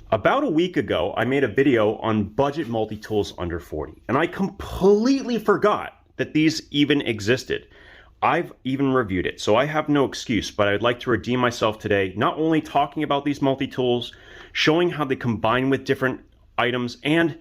About a week ago, I made a video on budget multi-tools under 40, and I completely forgot that these even existed. I've even reviewed it, so I have no excuse, but I'd like to redeem myself today, not only talking about these multi-tools, showing how they combine with different items, and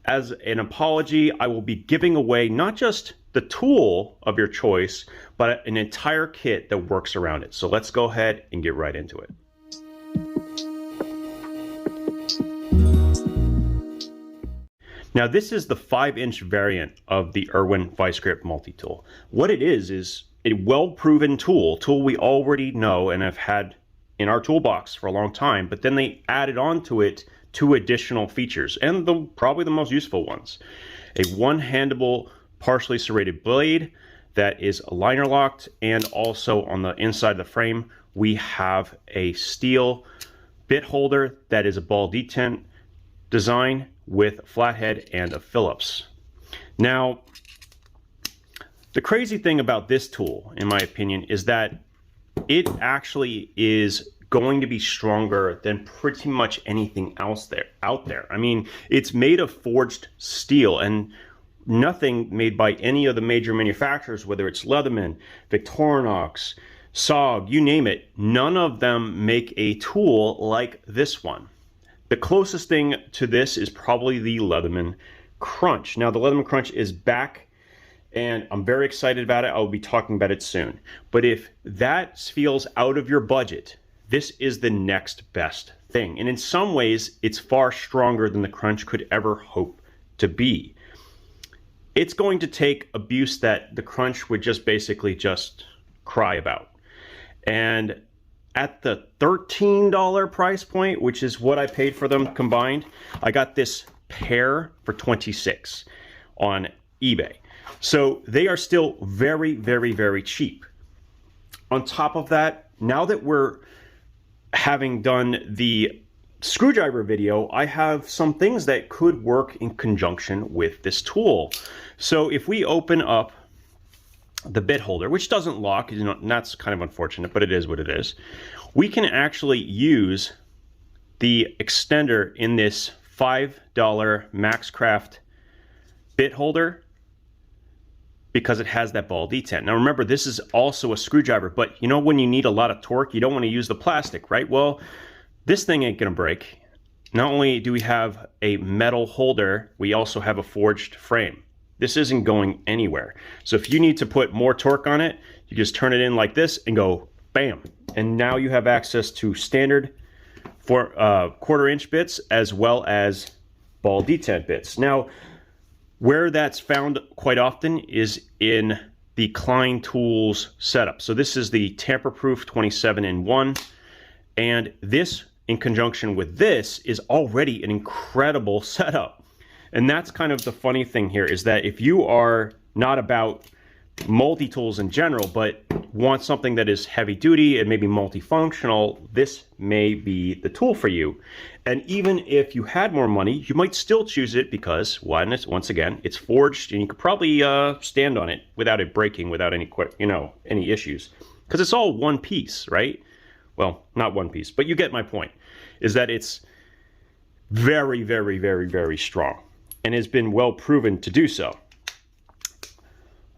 as an apology, I will be giving away not just the tool of your choice, but an entire kit that works around it. So let's go ahead and get right into it. Now this is the 5-inch variant of the Irwin Vise-grip multi-tool. What it is a well-proven tool we already know and have had in our toolbox for a long time, but then they added onto it 2 additional features, and probably the most useful ones. A one-handable, partially serrated blade that is liner locked, and also on the inside of the frame, we have a steel bit holder that is a ball detent design with flathead and a Phillips. Now, the crazy thing about this tool, in my opinion, is that it actually is going to be stronger than pretty much anything else out there. I mean, it's made of forged steel, and nothing made by any of the major manufacturers, whether it's Leatherman, Victorinox, SOG, you name it, none of them make a tool like this one. The closest thing to this is probably the Leatherman Crunch. Now the Leatherman Crunch is back, and I'm very excited about it. I'll be talking about it soon. But if that feels out of your budget, this is the next best thing. And in some ways, it's far stronger than the Crunch could ever hope to be. It's going to take abuse that the Crunch would just basically just cry about. And at the $13 price point, which is what I paid for them combined, I got this pair for $26 on eBay. So they are still very, very, very cheap. On top of that, now that we're having done the screwdriver video, I have some things that could work in conjunction with this tool. So if we open up the bit holder, which doesn't lock, you know, and that's kind of unfortunate, but it is what it is, we can actually use the extender in this $5 Maxcraft bit holder because it has that ball detent. Now remember, this is also a screwdriver, but you know when you need a lot of torque, you don't want to use the plastic, right? Well, this thing ain't gonna break. Not only do we have a metal holder, we also have a forged frame. This isn't going anywhere. So if you need to put more torque on it, you just turn it in like this and go bam. And now you have access to standard for 1/4 inch bits as well as ball detent bits. Now, where that's found quite often is in the Klein tools setup. So this is the tamper-proof 27-in-1, and this in conjunction with this is already an incredible setup. And that's kind of the funny thing here, is that if you are not about multi-tools in general, but want something that is heavy duty and maybe multifunctional, this may be the tool for you. And even if you had more money, you might still choose it because, once again, it's forged and you could probably stand on it without it breaking, without any, any issues. Because it's all one piece, right? Well, not one piece, but you get my point, is that it's very, very, very, very strong, and has been well proven to do so.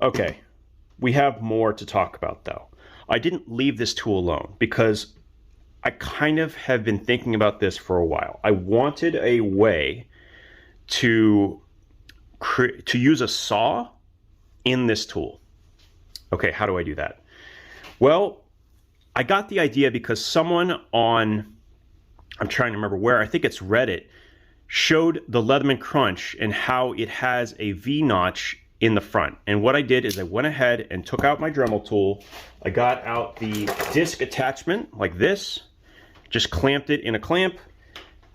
Okay, we have more to talk about though. I didn't leave this tool alone because I kind of have been thinking about this for a while. I wanted a way to use a saw in this tool. Okay, how do I do that? Well, I got the idea because someone on, I'm trying to remember where, I think it's Reddit, showed the Leatherman Crunch and how it has a V-notch in the front. And what I did is I went ahead and took out my Dremel tool. I got out the disc attachment like this, just clamped it in a clamp,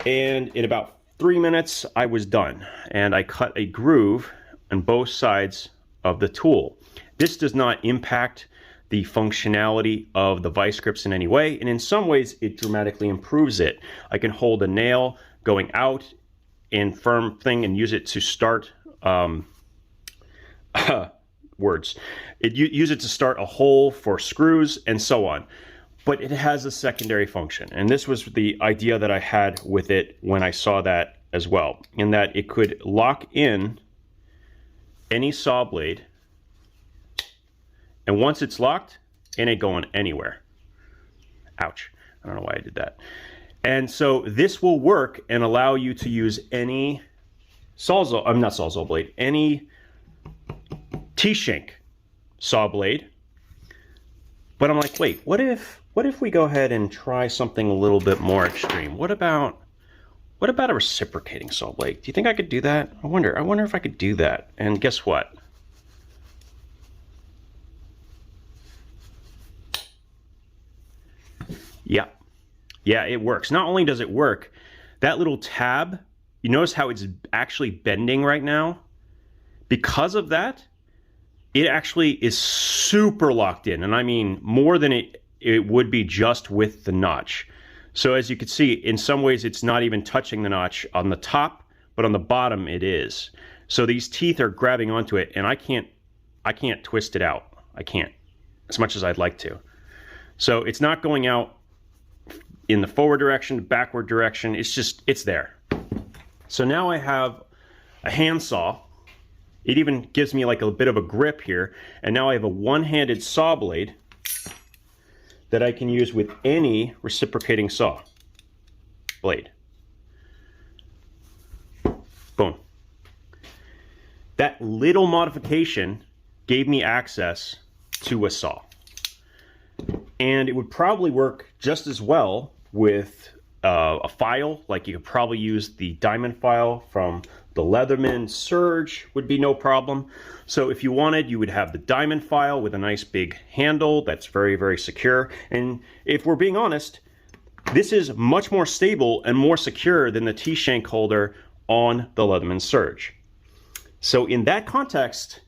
and in about 3 minutes I was done. And I cut a groove on both sides of the tool. This does not impact the functionality of the vice grips in any way, and in some ways it dramatically improves it. I can hold a nail going out in firm thing and use it to start use it to start a hole for screws and so on. but it has a secondary function. And this was the idea that I had with it when I saw that as well, in that it could lock in any saw blade, and once it's locked, it ain't going anywhere. Ouch. I don't know why I did that. And so this will work and allow you to use any sawzall blade, any T-shank saw blade. But I'm like, wait, what if we go ahead and try something a little bit more extreme? What about a reciprocating saw blade? Do you think I could do that? I wonder if I could do that. And guess what? Yeah, it works. Not only does it work, that little tab, you notice how it's actually bending right now? Because of that, it actually is super locked in. And I mean, more than it would be just with the notch. So as you can see, in some ways it's not even touching the notch on the top, but on the bottom it is. So these teeth are grabbing onto it, and I can't twist it out. I can't, as much as I'd like to. So it's not going out in the forward direction, backward direction. It's there. So now I have a handsaw. It even gives me like a bit of a grip here. And now I have a one-handed saw blade that I can use with any reciprocating saw blade. Boom. That little modification gave me access to a saw. And it would probably work just as well with a file. Like you could probably use the diamond file from the Leatherman Surge, would be no problem. So if you wanted, you would have the diamond file with a nice big handle that's very, very secure. And if we're being honest, this is much more stable and more secure than the T-shank holder on the Leatherman Surge. So in that context,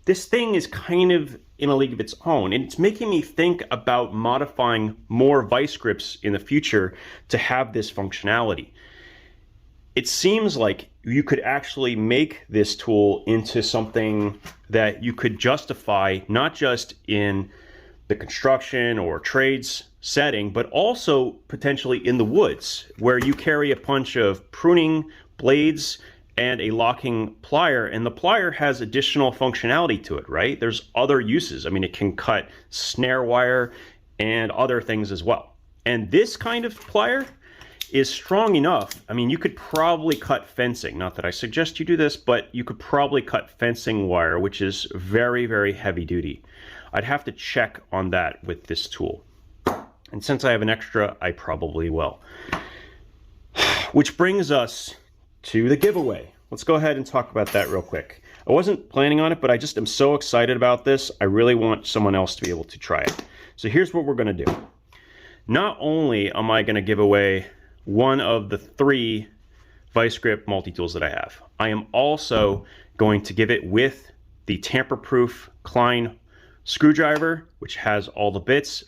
this thing is kind of in a league of its own, and it's making me think about modifying more vice grips in the future to have this functionality. It seems like you could actually make this tool into something that you could justify not just in the construction or trades setting, but also potentially in the woods, where you carry a bunch of pruning blades and a locking plier, and the plier has additional functionality to it, right? There's other uses. I mean, it can cut snare wire and other things as well. And this kind of plier is strong enough. I mean, you could probably cut fencing. Not that I suggest you do this, but you could probably cut fencing wire, which is very, very heavy duty. I'd have to check on that with this tool. And since I have an extra, I probably will. Which brings us to the giveaway. Let's go ahead and talk about that real quick. I wasn't planning on it, but I just am so excited about this. I really want someone else to be able to try it. So here's what we're going to do. Not only am I going to give away one of the 3 Vise-grip multi-tools that I have, I am also going to give it with the tamper-proof Klein screwdriver, which has all the bits.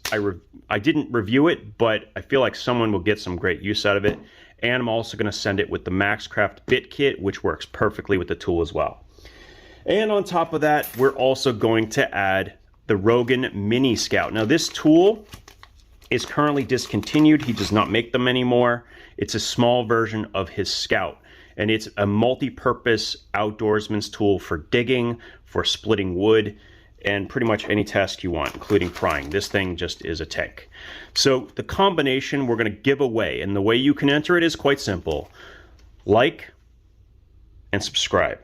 I didn't review it, but I feel like someone will get some great use out of it. And I'm also going to send it with the Maxcraft bit kit, which works perfectly with the tool as well. And on top of that, we're also going to add the Rogan Mini Scout. Now this tool is currently discontinued. He does not make them anymore. It's a small version of his Scout. And it's a multi-purpose outdoorsman's tool for digging, for splitting wood, and pretty much any task you want, including prying. This thing just is a tank. So the combination we're going to give away, and the way you can enter it is quite simple. Like and subscribe.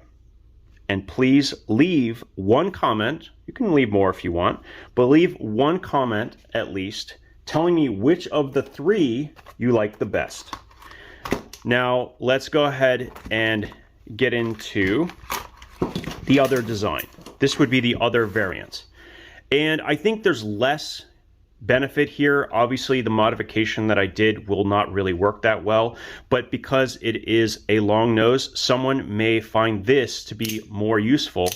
And please leave one comment. You can leave more if you want, but leave one comment at least telling me which of the 3 you like the best. Now let's go ahead and get into the other design. This would be the other variant. And I think there's less benefit here. Obviously, the modification that I did will not really work that well, but because it is a long nose, someone may find this to be more useful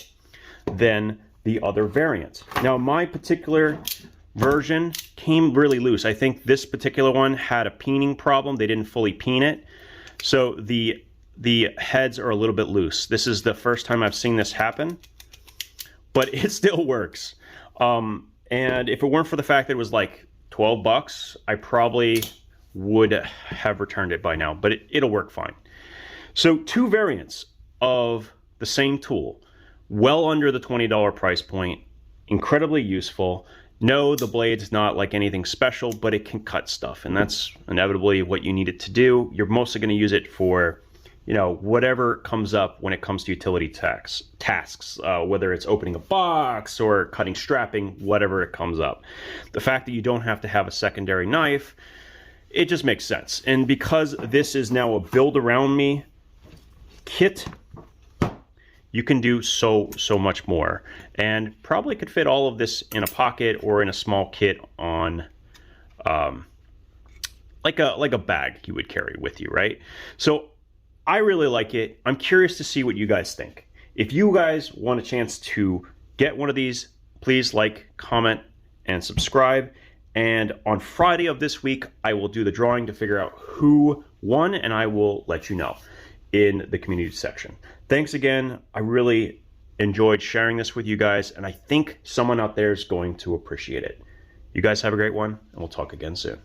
than the other variant. Now, my particular version came really loose. I think this particular one had a peening problem. They didn't fully peen it. So the heads are a little bit loose. This is the first time I've seen this happen, but it still works. And if it weren't for the fact that it was like 12 bucks, I probably would have returned it by now, but it'll work fine. So 2 variants of the same tool, well under the $20 price point, incredibly useful. No, the blade's not like anything special, but it can cut stuff, and that's inevitably what you need it to do. You're mostly going to use it for, you know, whatever comes up when it comes to utility tasks, whether it's opening a box or cutting strapping, whatever it comes up. The fact that you don't have to have a secondary knife, it just makes sense. And because this is now a build around me kit, you can do so much more, and probably could fit all of this in a pocket or in a small kit on like a bag you would carry with you, right? So I really like it. I'm curious to see what you guys think. If you guys want a chance to get one of these, please like, comment, and subscribe. And on Friday of this week, I will do the drawing to figure out who won, and I will let you know in the community section. Thanks again. I really enjoyed sharing this with you guys, and I think someone out there is going to appreciate it. You guys have a great one, and we'll talk again soon.